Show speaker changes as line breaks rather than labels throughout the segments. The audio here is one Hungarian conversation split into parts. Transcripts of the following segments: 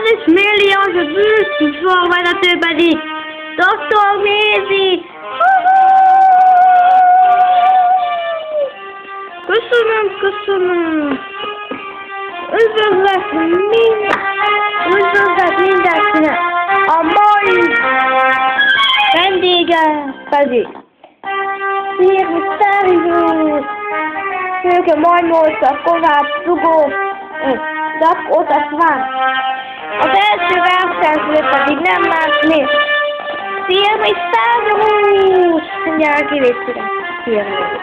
10 milliós bűzvezető pedig Dr. Mézi! Köszönöm! Üdvözlet mindenkinek! A mai vendége pedig Szérius! Szőke Majmolca, Kovács Zugó, Otas van. Az első versenyző pedig nem más, mint Szérius! Mindjárt kivétszére. Szérius.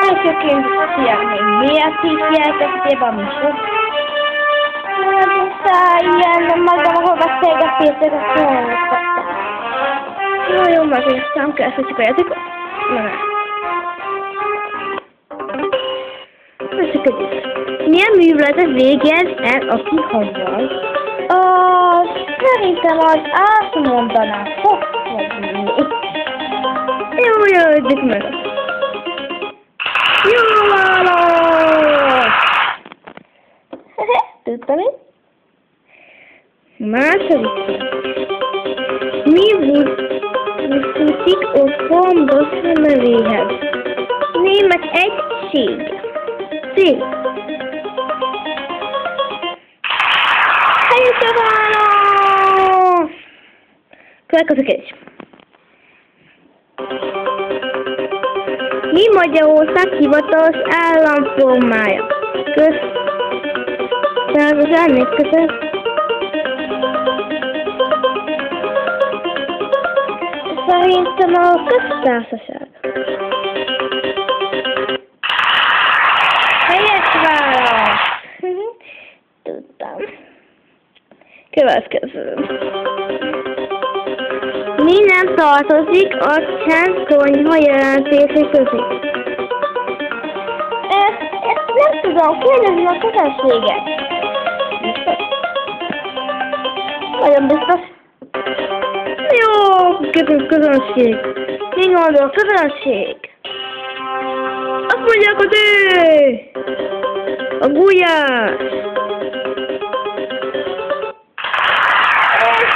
Elsőként miért hívják a műsor? Ilyen magamról beszélgetések, azt jól megtettem. Jó, megértem, köszönjük csak a játékot. Milyen műveletet végez el a kihanggal? Szerintem az átmondaná fogni. Jó, jöjjük meg. Jó válasz! Tudtam én? Második. Mi fuszik a fontos nevéhez? Német egység. C. Helyes a válasz! Következő kérdés. Mi Magyarország hivatalos államformája? Köztársaság, népközösség. Szerintem a köztársaság. Helyes válasz! Tudtam. Következő. Mi nem tartozik a Csend-konyha jelentések közé? Ezt nem tudom, kérdezni a közönséget. Biztos? Nagyon biztos. Jó, közönség. Mi gondol, közönség? Azt mondják az ő! A gulyás!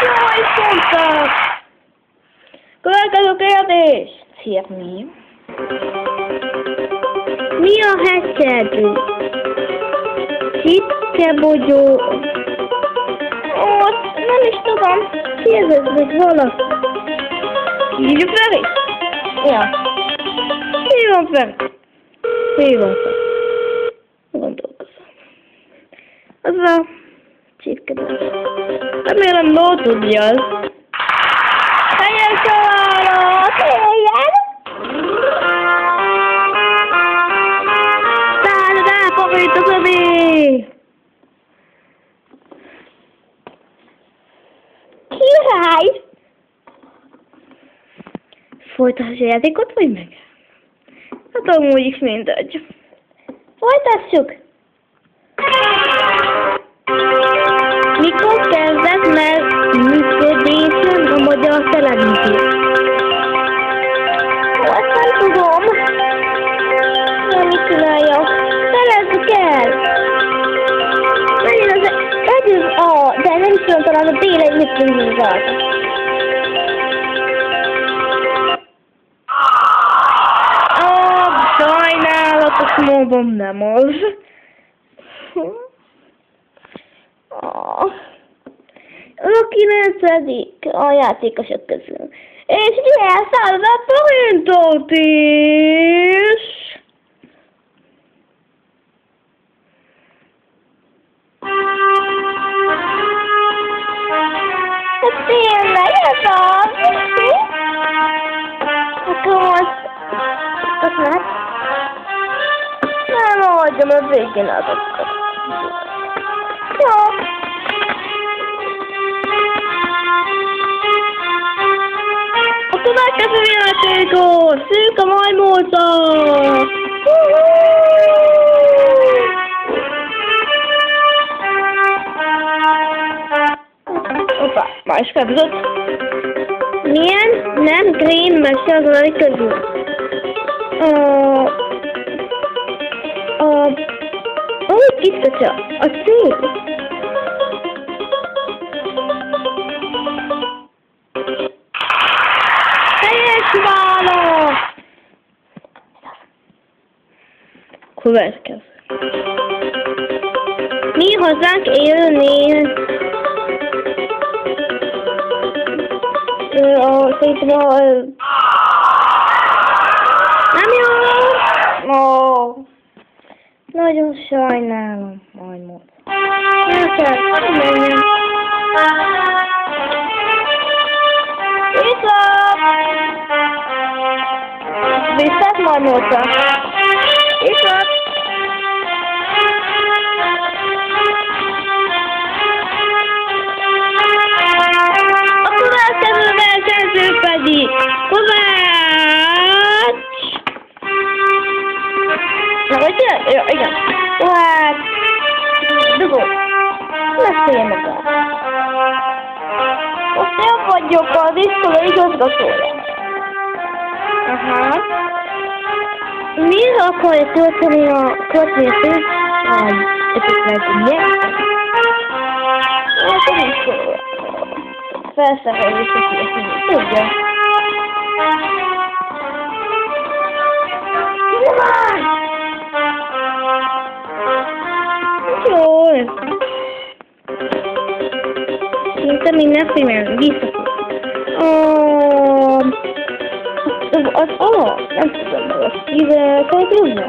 Jaj, mondtak! Következő kérdés! Szia, mi? Mi a hegyszerző? Csipkebogyó. Nem is tudom. Kérdezzük valaki. Hívjuk fel is? Ja. Hívom fel. Gondolkozom. Az a csipkebogyó. Remélem, no tudja az. Helyes a válasz! Helyen! Század elfogít a többi! Király! Folytassuk a játékot, vagy meg? Hát amúgy is mindegy. Folytassuk! Mikor kezdett meg működésen a magyar televízió? Azt nem tudom. Mit csináljak? Felezzük el! Legyen az A, de nem is tudom, talán a D-re mit tudjuk rajta. Sajnálatos módon nem az. A 9. a játékosok közül. És ilyen 100 forintot is. Hát tényleg ez az. Akkor most... Azt lehet? Nem hagyom a végén azokat. Jó. A következő játékos! Szőke Majmolca! Hoppá, már is felbízott. Milyen nem green mese az közül? Úgy kisztatja a cél. Helyes válasz! Következő. Mi hozzánk élni? Nem jó! Ó, nagyon sajnálom, majd mód. Nem kell, menjem. Viszont majd módra. Viszont. A következő versenyző pedig Kovács. Na, vagy ja, igen. Kovács. Dugó. Mesélj magad. Most én vagyok az iskola igazgatója. Aha. Miért akarja tölteni a költését? Hát nem is tudom. Felszerelés, hogy tudja. Jól. Szinte mindenféle visszafog. Nem tudom meg azt ide kell tudni.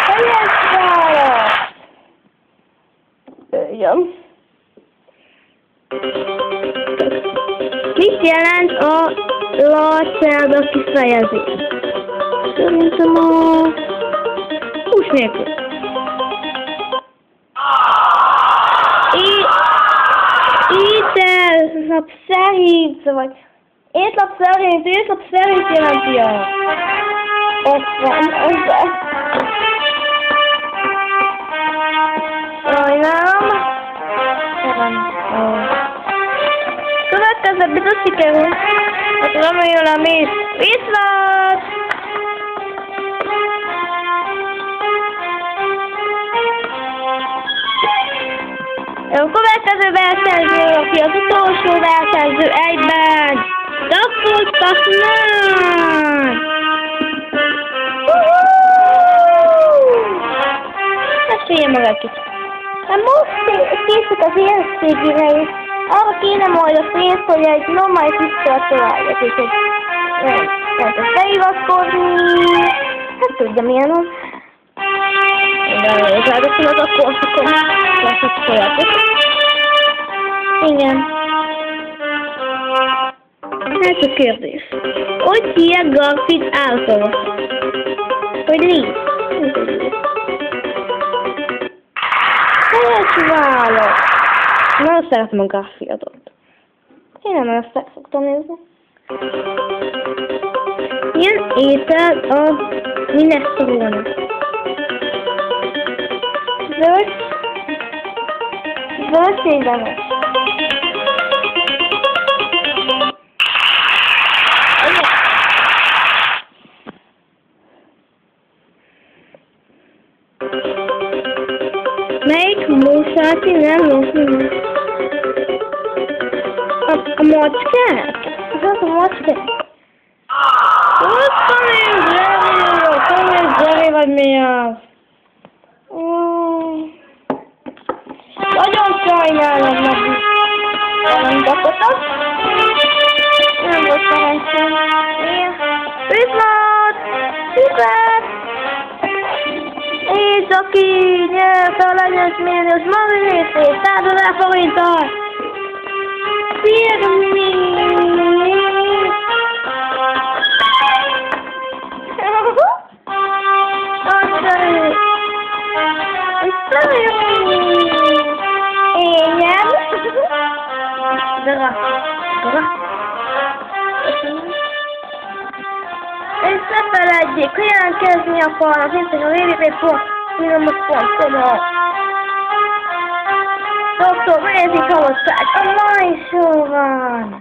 Helyes válasz! Igen. Mit jelent a lacerda kifejezés? Szerintem a hús nélkül. Étlap szerint, vagy étlap szerint jelenti a... Ott van, ezzel. Sajnálom. Következő biztos sikerül. Hát remélem is. Viszlát! A következő versenyző, aki az utolsó versenyző egyben, Dr. Tasman! Mesélje meg egy kicsit. Hát most készít az érszégére is. Arra kéne majd a pénzt, hogy egy normális iskolát találják, és lehet beiratkozni. Hát tudja milyen az. De igazából az a korszakon lesz a sajátos. Igen. Hát a kérdés. Hogy hívják Garfit által? Hogy Lee? Helyes válasz. Nagyon szeretem a Garfield-ot. Én nem ezt szoktam nézni. Milyen étel a minestrone? Zöldségemes. Melyik múszáti nem rossz? A macskák? Az a macskák? Ott van egy Jerry, vagy mi az? Nagyon sajnálom meg. Nem kapottak. Nem volt szerencsém. Viszlát! Viszlát! Így aki nyerte a lenyes milliós magnézét 100 000 forinttal. Firmi! Azt és ne feledjék, hogy jelentkezni akarnak, mint a www.finomos.com-on. Dr. Rézi Kalosszák, a mai show van!